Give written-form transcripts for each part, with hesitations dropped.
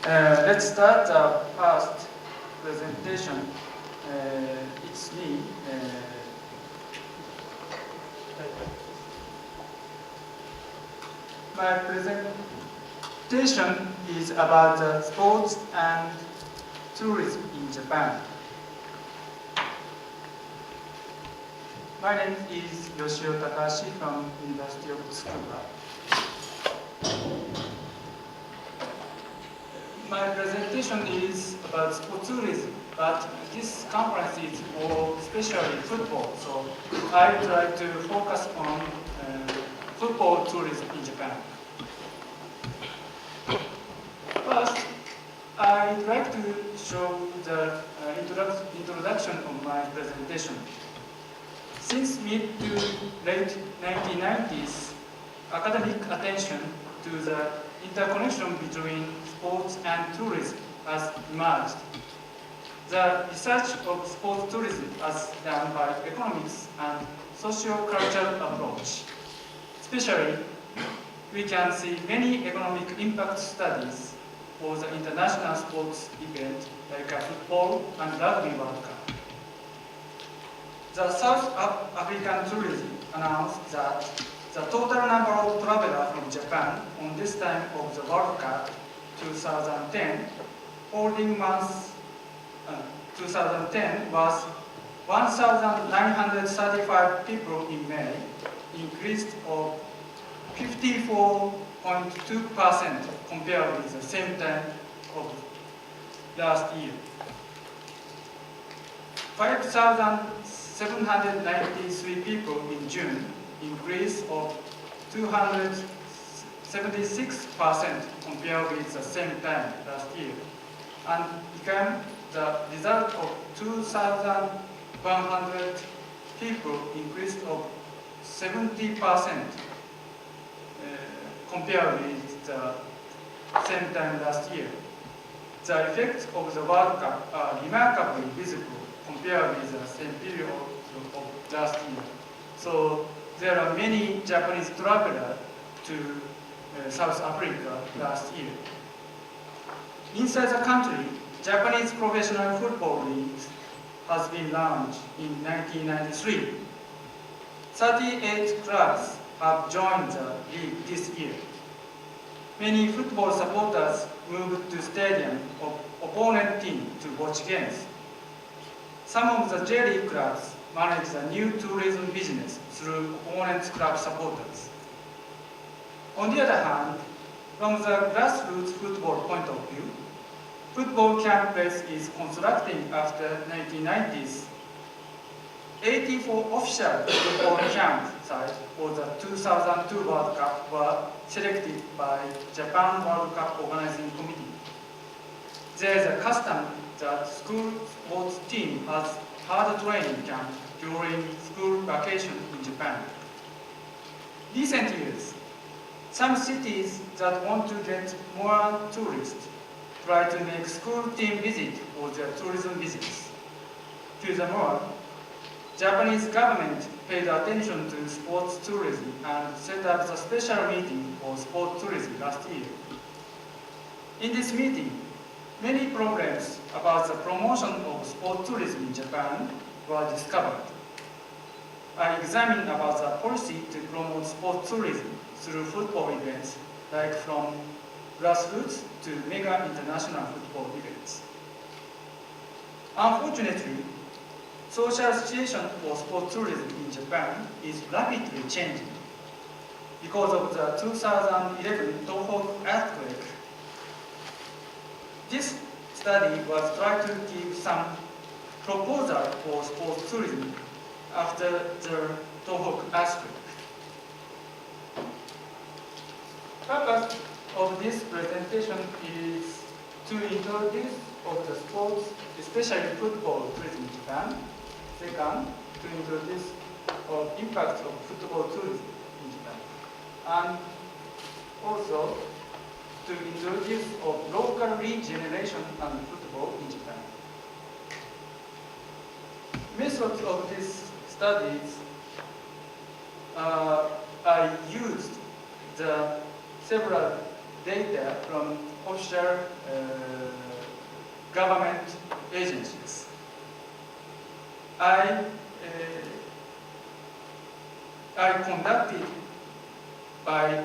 Let's start the first presentation. It's me. My presentation is about sports and tourism in Japan. My name is Yoshio Takahashi from University of Tsukuba. My presentation is about sports tourism, but this conference is for especially football, so I try to focus on football tourism in Japan. First, I'd like to show the introduction of my presentation. Since mid to late 1990s, academic attention to the interconnection between sports and tourism has emerged. The research of sports tourism is done by economics and socio-cultural approach. Especially, we can see many economic impact studies for the international sports event like a football and rugby World Cup. The South African tourism announced that the total number of travelers from Japan on this time of the World Cup 2010 holding months 2010 was 1,935 people in May, increased of 54.2% compared with the same time of last year. 5,793 people in June, increase of 276% compared with the same time last year, and became the result of 2,100 people increase of 70% compared with the same time last year. The effects of the World Cup are remarkably visible compared with the same period of last year. So there are many Japanese travelers to South Africa last year. Inside the country, Japanese professional football league has been launched in 1993. 38 clubs have joined the league this year. Many football supporters moved to stadium of opponent team to watch games. Some of the J League clubs manage the new tourism business through opponent club supporters. On the other hand, from the grassroots football point of view, football camp place is constructing after 1990s. 84 official football camp sites for the 2002 World Cup were selected by Japan World Cup Organizing Committee. There is a custom that school sports team has hard training camp during school vacation in Japan. Recent years, some cities that want to get more tourists try to make school team visit for their tourism visits. Furthermore, Japanese government paid attention to sports tourism and set up a special meeting for sports tourism last year. In this meeting, many problems about the promotion of sports tourism in Japan were discovered. I examined about the policy to promote sports tourism through football events, like from grassroots to mega international football events. Unfortunately, social situation for sports tourism in Japan is rapidly changing. Because of the 2011 Tohoku earthquake, this study was trying to give some proposal for sports tourism after the Tohoku earthquake. Purpose of this presentation is to introduce of the sports, especially football tourism in Japan. Second, to introduce the impact of football tourism in Japan. And also to introduce of local regeneration and football in Japan. Methods of these studies, I used the several data from official government agencies. I conducted by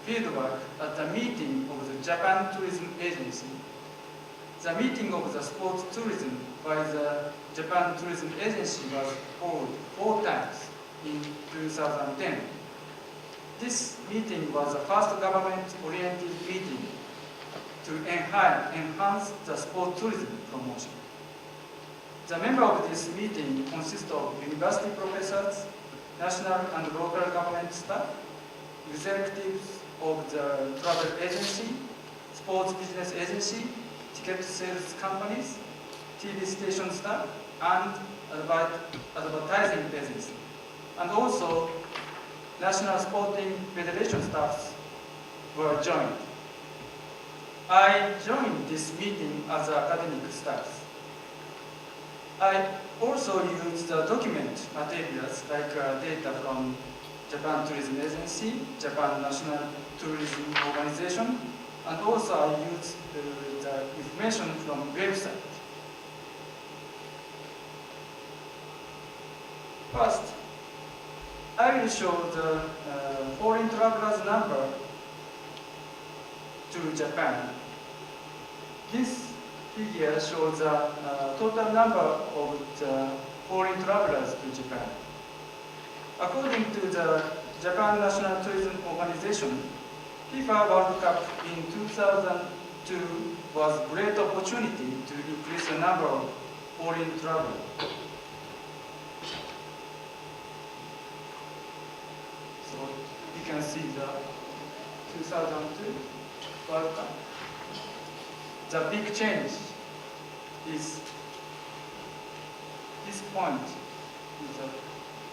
fieldwork at the meeting of the Japan Tourism Agency. The meeting of the sports tourism by the Japan Tourism Agency was held 4 times in 2010. This meeting was the first government-oriented meeting to enhance the sport tourism promotion. The members of this meeting consist of university professors, national and local government staff, executives of the travel agency, sports business agency, ticket sales companies, TV station staff, and advertising agency, and also National Sporting Federation staffs were joined. I joined this meeting as academic staff. I also used document materials like data from Japan Tourism Agency, Japan National Tourism Organization, and also I used the information from website. First, I will show the foreign travelers number to Japan. This figure shows the total number of the foreign travelers to Japan. According to the Japan National Tourism Organization, FIFA World Cup in 2002 was a great opportunity to increase the number of foreign travelers. So you can see the 2002 World Cup. The big change is this point is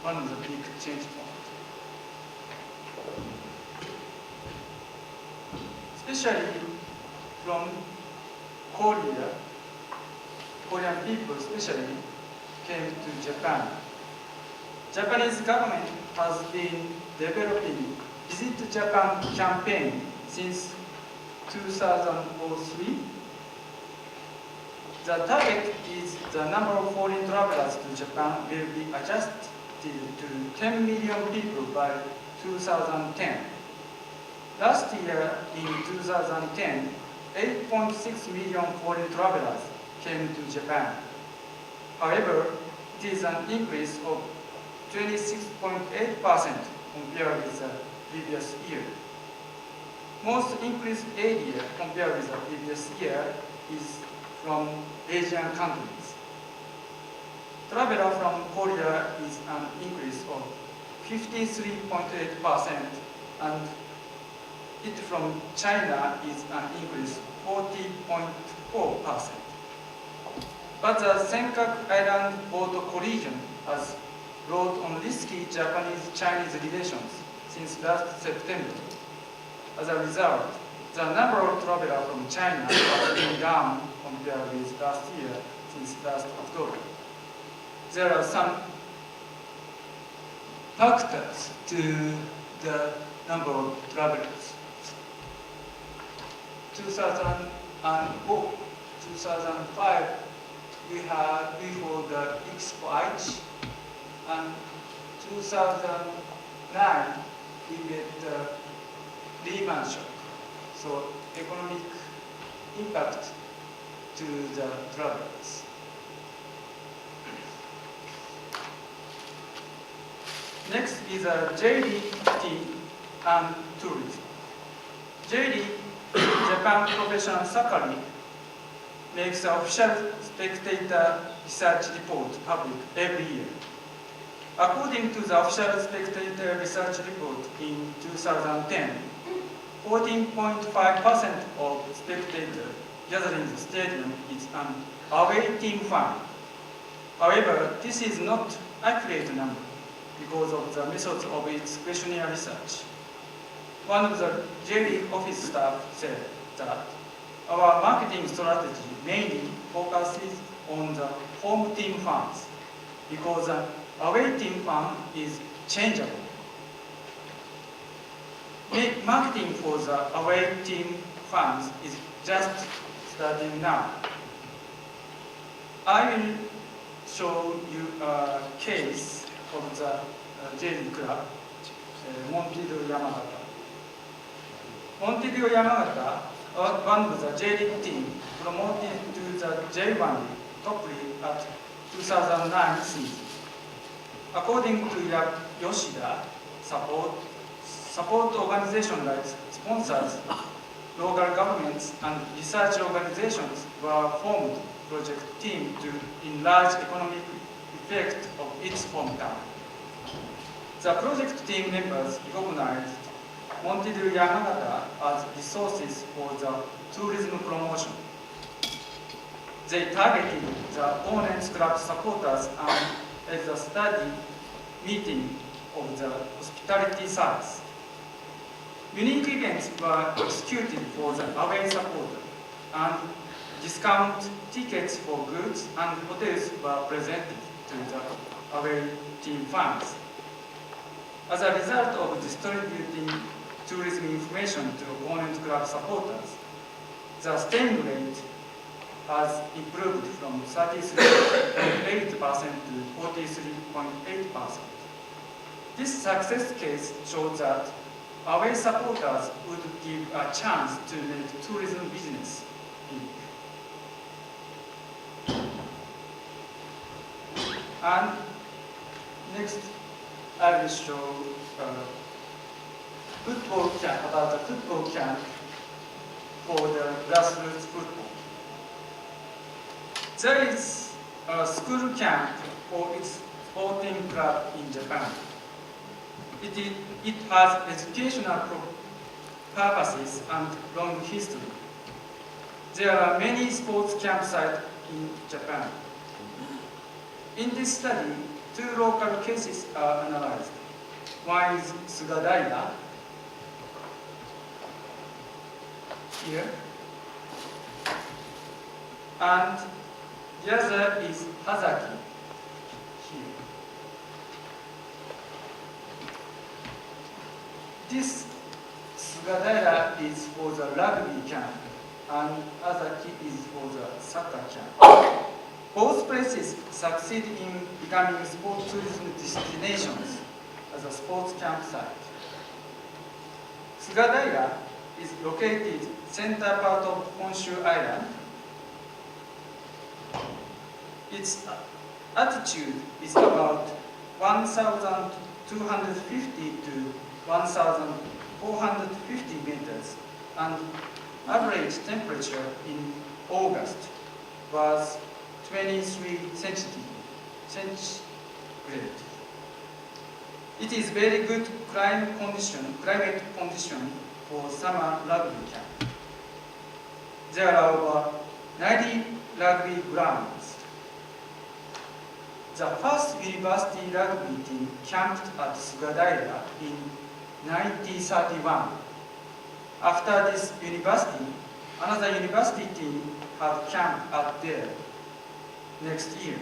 one of the big change points. Especially from Korea, Korean people especially came to Japan. Japanese government has been developing Visit Japan campaign since 2003. The target is the number of foreign travelers to Japan will be adjusted to 10 million people by 2010. Last year, in 2010, 8.6 million foreign travelers came to Japan. However, it is an increase of 26.8% compared with the previous year. Most increased area compared with the previous year is from Asian countries. Traveler from Korea is an increase of 53.8%, and it from China is an increase 40.4%. But the Senkaku Island boat collision has brought on risky Japanese-Chinese relations since last September. As a result, the number of travelers from China has been down compared with last year since last October. There are some factors to the number of travelers. 2004, 2005, we had before the Expo Aichi, and 2009 we met the Lehman shock. So economic impact to the travelers. Next is a JDT and tourism. JD, Japan Professional Soccer League, makes an official spectator research report public every year. According to the official spectator research report in 2010, 14.5% of spectators gathering the stadium is an away team fan. However, this is not accurate number because of the methods of its questionnaire research. One of the J-League office staff said that our marketing strategy mainly focuses on the home team fans because the away team fan is changeable. Marketing for the away team fans is just starting now. I will show you a case of the J League club, Montevideo Yamagata. Montevideo Yamagata, one of the J League team, promoted to the J1 top league at 2009 season. According to Yoshida, support organizations like sponsors, local governments, and research organizations were formed project team to enlarge economic effect of its hometown. The project team members recognized Montevideo Yamagata as resources for the tourism promotion. They targeted the opponent's club supporters and as a study meeting of the hospitality service. Unique events were executed for the away supporter, and discount tickets for goods and hotels were presented to the away team fans. As a result of distributing tourism information to opponent club supporters, the staying rate has improved from 33.8% to 43.8%. This success case shows that away supporters would give a chance to make tourism business big. And next, I will show football camp, about the football camp for the grassroots football. There is a school camp for its sporting club in Japan. It has educational purposes and long history. There are many sports campsites in Japan. In this study, two local cases are analyzed. One is Sugadaira, here, and the other is Hazaki, here. This Sugadaira is for the rugby camp, and Hazaki is for the soccer camp. Both places succeed in becoming sports tourism destinations as a sports campsite. Sugadaira is located center part of Honshu Island. Its altitude is about 1,250 to 1,450 meters, and average temperature in August was 23 centigrade. It is very good climate condition for summer rugby camp. There are over 90 rugby grounds. The first university rugby team camped at Sugadaira in 1931. After this university, another university team had camped at there next year.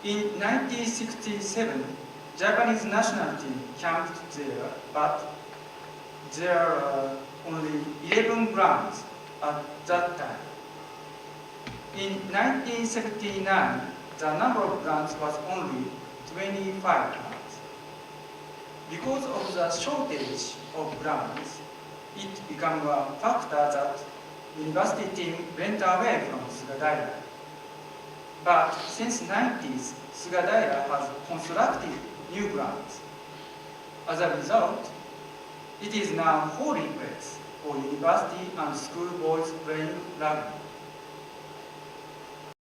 In 1967, Japanese national team camped there, but there are only 11 grounds at that time. In 1979, the number of grounds was only 25 grounds. Because of the shortage of grounds, it became a factor that university team went away from Sugadaira. But since the 90s, Sugadaira has constructed new grounds. As a result, it is now a holy place for university and school boys playing rugby.